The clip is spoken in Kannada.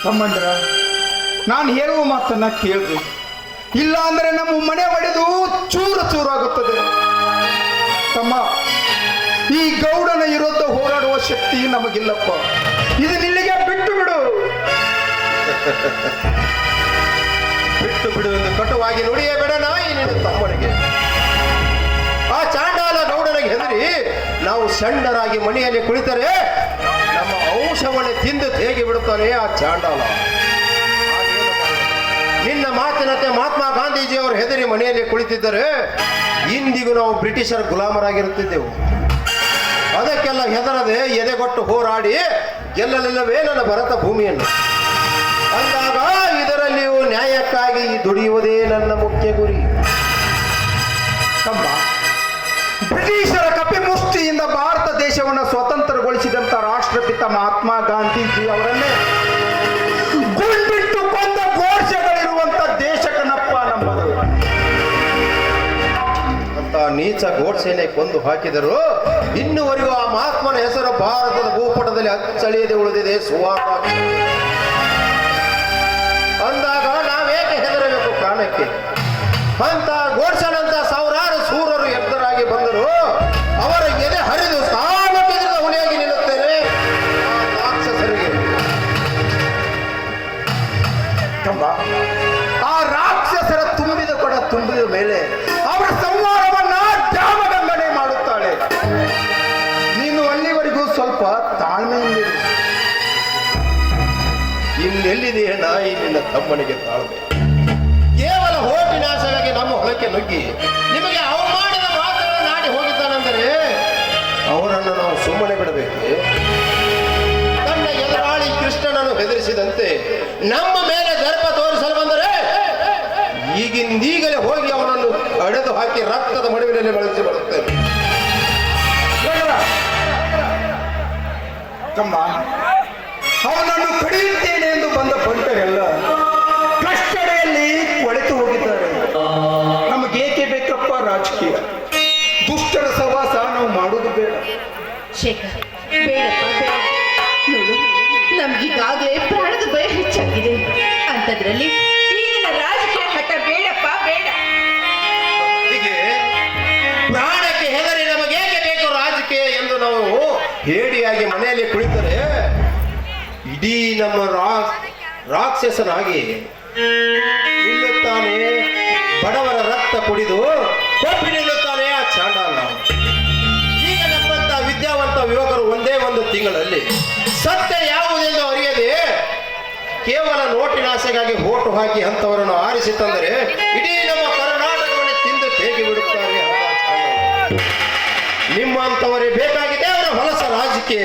ತಮ್ಮಂದ್ರ, ನಾನು ಹೇಳುವ ಮಾತನ್ನ ಕೇಳ್ರಿ, ಇಲ್ಲ ಅಂದ್ರೆ ನಮ್ಮ ಮನೆ ಒಡೆದು ಚೂರು ಚೂರಾಗುತ್ತದೆ. ತಮ್ಮ, ಈ ಗೌಡನ ವಿರುದ್ಧ ಹೋರಾಡುವ ಶಕ್ತಿ ನಮಗಿಲ್ಲಪ್ಪ. ಇದು ನಿಲ್ಲಿಗೆ ಬಿಟ್ಟು ಬಿಡು. ಬಿಟ್ಟು ಬಿಡುವುದು ಕಟುವಾಗಿ ನುಡಿಯೇ ಬೇಡ ನಾಯಿ ನಿನ್ನ ತಮ್ಮನಿಗೆ. ಆ ಚಾಂಡಾಲ ಗೌಡನಿಗೆ ಹೆದರಿ ನಾವು ಸಣ್ಣರಾಗಿ ಮನೆಯಲ್ಲಿ ಕುಳಿತರೆ ನಮ್ಮ ಔಷಧವನ್ನು ತಿಂದು ಹೇಗೆ ಬಿಡುತ್ತಾನೆ ಆ ಚಾಂಡಾಲ. ನಿನ್ನ ಮಾತಿನಂತೆ ಮಹಾತ್ಮ ಗಾಂಧೀಜಿಯವರು ಹೆದರಿ ಮನೆಯಲ್ಲಿ ಕುಳಿತಿದ್ದರೆ ಇಂದಿಗೂ ನಾವು ಬ್ರಿಟಿಷರ ಗುಲಾಮರಾಗಿರುತ್ತಿದ್ದೆವು. ಅದಕ್ಕೆಲ್ಲ ಹೆದರದೆ ಎದೆಗೊಟ್ಟು ಹೋರಾಡಿ ಗೆಲ್ಲಲಿಲ್ಲವೇ ನನ್ನ ಭರತ ಭೂಮಿಯನ್ನು. ಅಂದಾಗ ಇದರಲ್ಲಿಯೂ ನ್ಯಾಯಕ್ಕಾಗಿ ದುಡಿಯುವುದೇ ನನ್ನ ಮುಖ್ಯ ಗುರಿ. ತಮ್ಮ, ಬ್ರಿಟಿಷರ ಕಪಿಮುಷ್ಟಿಯಿಂದ ಭಾರತ ದೇಶವನ್ನು ಸ್ವತಂತ್ರಗೊಳಿಸಿದಂತ ರಾಷ್ಟ್ರಪಿತ ಮಹಾತ್ಮ ಗಾಂಧೀಜಿ ಅವರನ್ನೇ ಗುಂಡಿಟ್ಟು ಕೊಂದ ಗೋಡ್ಸೆಗಳಿರುವಂತ ದೇಶ ಕಣಪ್ಪ ನಮ್ಮದು. ಅಂತ ನೀಚ ಗೋಡ್ಸೇನೆ ಕೊಂದು ಹಾಕಿದರು. ಇನ್ನುವರೆಗೂ ಆ ಮಹಾತ್ಮನ ಹೆಸರು ಭಾರತದ ಭೂಪಟದಲ್ಲಿ ಅಚ್ಚಳಿಯದೆ ಉಳಿದಿದೆ. ಸುವಾರ್ಥ ಅಂದಾಗ ನಾವೇಕೆ ಹೆದರಬೇಕು ಕಾರಣಕ್ಕೆ? ಅಂತ ಗೋಡ್ಸನಂತ ಸಾವಿರಾರು ಸೂರರು ಎತ್ತರಾಗಿ ಬಂದರು. ಅವರ ಎದೆ ಹರಿದು ಸಾಮಕ್ಕೆದಿರದ ಹುಲಿಯಾಗಿ ನಿಲ್ಲುತ್ತೇನೆ ಆ ರಾಕ್ಷಸರಿಗೆ. ಆ ರಾಕ್ಷಸರ ತುಂಬಿದ ಕೊಡ ತುಂಬಿದ ಮೇಲೆ ಅವರ ಸಂಹಾರವನ್ನ ಜಾಮಗಂಗನೆ ಮಾಡುತ್ತಾಳೆ. ನೀನು ಅಲ್ಲಿವರೆಗೂ ಸ್ವಲ್ಪ ತಾಳ್ಮೆಯಿಂದಿರು. ಇನ್ನೆಲ್ಲಿದೆಯೇ ನಾಯಿ ನಿನ್ನ ತಮ್ಮನಿಗೆ ತಾಳ್ಮೆ? ಕೇವಲ ಹೋಟಿನಾಶವಾಗಿ ನಮ್ಮ ಹೊಲಕ್ಕೆ ನುಗ್ಗಿ ನಿಮಗೆ ಅವಮಾನದ ಮಾತುಗಳನ್ನು ನಾಡಿ ಹೋಗಿದ್ದಾನೆಂದರೆ ಅವರನ್ನು ನಾವು ಸುಮ್ಮನೆ ಬಿಡಬೇಕು. ತನ್ನ ಎದುರಾಳಿ ಕೃಷ್ಣನನ್ನು ಬೆದರಿಸಿದಂತೆ ನಮ್ಮ ಮೇಲೆ ದರ್ಪ ತೋರಿಸಲು ಬಂದರೆ ಈಗಿಂದೀಗಲೇ ಹೋಗಿ ಅವನನ್ನು ಅಡೆದು ಹಾಕಿ ರಕ್ತದ ಮಡುವಿನಲ್ಲಿ ಬಳಸಿ ಬರುತ್ತೇನೆ. ತಮ್ಮ, ಅವನನ್ನು ಕಡಿಯುತ್ತೇನೆ ಎಂದು ಬಂದ ಬಂಟರೆಲ್ಲ ಕಷ್ಟಡೆಯಲ್ಲಿ ಕೊಳೆತು ಹೋಗಿದ್ದಾರೆ. ನಮಗೇಕೆ ಬೇಕಪ್ಪ ರಾಜಕೀಯ? ದುಷ್ಟರ ಸವಾಸ ನಾವು ಮಾಡುವುದು ಬೇಡ. ಶೇಖರ್, ಬೇಡಪ್ಪ ಬೇಡ. ನೋಡು, ನಮ್ಗೀಗಾಗಲೇ ಪ್ರಾಣದ ಭಯ ಹೆಚ್ಚಾಗಿದೆ. ಅಂಥದ್ರಲ್ಲಿ ಈಗಿನ ರಾಜಕೀಯ ಹಠ ಬೇಡಪ್ಪ ಬೇಡ. ಹೀಗೆ ಪ್ರಾಣಕ್ಕೆ ಹೆದರಿ ನಮಗೇಕೆ ಬೇಕು ರಾಜಕೀಯ ಎಂದು ನಾವು ಹೇಡಿಯಾಗಿ ಮನೆಯಲ್ಲಿ ಕುಳಿತರೆ ಇಡೀ ನಮ್ಮ ರಾಕ್ಷಸನಾಗಿ ನಿಲ್ಲುತ್ತಾನೆ. ಬಡವರ ರಕ್ತ ಕುಡಿದು ಕೊಪ್ಪಿ ನಿಲ್ಲುತ್ತಾನೆ ಆ ಚಾಂಡಾಲ. ಈಗ ನಮ್ಮಂತ ವಿದ್ಯಾವಂತ ಯುವಕರು ಒಂದೇ ಒಂದು ತಿಂಗಳಲ್ಲಿ ಸತ್ಯ ಯಾವುದೆಂದು ಅರಿಯದೆ ಕೇವಲ ನೋಟಿನಾಸೆಗಾಗಿ ಓಟು ಹಾಕಿ ಅಂತವರನ್ನು ಆರಿಸಿ ತಂದರೆ ಇಡೀ ನಮ್ಮ ಕರ್ನಾಟಕವನ್ನು ತಿಂದು ಹೇಗೆ ಬಿಡುತ್ತಾರೆ. ನಿಮ್ಮಂತವರೇ ಬೇಕಾಗಿದೆ ಅವರ ಹೊಲಸ ರಾಜಕೀಯ.